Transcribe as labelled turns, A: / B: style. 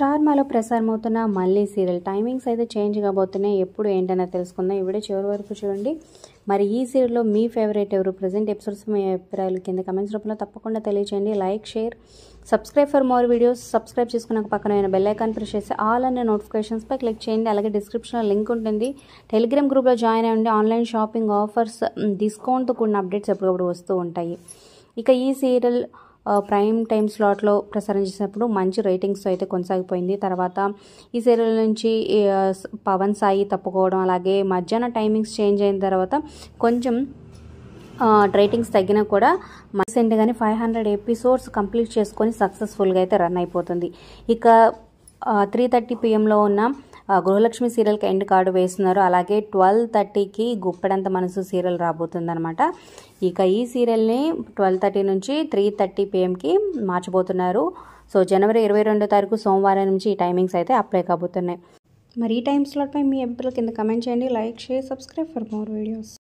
A: Star మాలో ప్రసారమవుతున్న మళ్ళీ serial timings అయితే చేంజ్ కాబోతున్నాయి. ఎప్పుడు ఏంటనే తెలుసుకుందాం. ఈ వీడియో చివరి వరకు చూడండి. మరి ఈ సీరియల్లో మీ ఫేవరెట్ ఎవరు? ప్రజెంట్ ఎపిసోడ్స్ మీ అభిప్రాయాలు కింద కమెంట్స్ రూపంలో తప్పకుండా తెలియజేయండి. Like, share, subscribe for more videos. Subscribe చేసుకున్నాక పక్కన బెల్ ఐకాన్ ప్రెస్ చేసి ఆల్ అనే నోటిఫికేషన్స్పై క్లిక్ చేయండి. అలాగే డిస్క్రిప్షన్లో లింక్ ఉంటుంది. టెలిగ్రామ్ గ్రూప్లో జాయిన్ అవ్వండి. ఆన్లైన్ షాపింగ్ ఆఫర్స్, డిస్కౌంట్తో కూడిన అప్డేట్స్ ఎప్పటికప్పుడు వస్తూ ఉంటాయి. ఇక ఈ సీరియల్ ప్రైమ్ టైమ్ స్లాట్లో ప్రసారం చేసినప్పుడు మంచి రేటింగ్స్తో అయితే కొనసాగిపోయింది. తర్వాత ఈ సీరియల్ నుంచి పవన్ సాయి తప్పుకోవడం, అలాగే మధ్యాహ్న టైమింగ్స్ చేంజ్ అయిన తర్వాత కొంచెం రేటింగ్స్ తగ్గినా కూడా రీసెంట్గానే 500 ఎపిసోడ్స్ కంప్లీట్ చేసుకొని సక్సెస్ఫుల్గా అయితే రన్ అయిపోతుంది. ఇక 3:30 PM ఉన్న గృహలక్ష్మి సీరియల్కి ఎండ్ కార్డు వేస్తున్నారు. అలాగే 12:30కి గుప్పెడంత మనసు సీరియల్ రాబోతుందన్నమాట. ఇక ఈ సీరియల్ని 12:30 నుంచి 3:30 PMకి మార్చబోతున్నారు. సో జనవరి 22 సోమవారం నుంచి ఈ టైమింగ్స్ అయితే అప్లై కాబోతున్నాయి. మరి ఈ టైం స్లాట్పై మీ అభిప్రాయాలు కింద కమెంట్ చేయండి. Like, share, subscribe for more videos.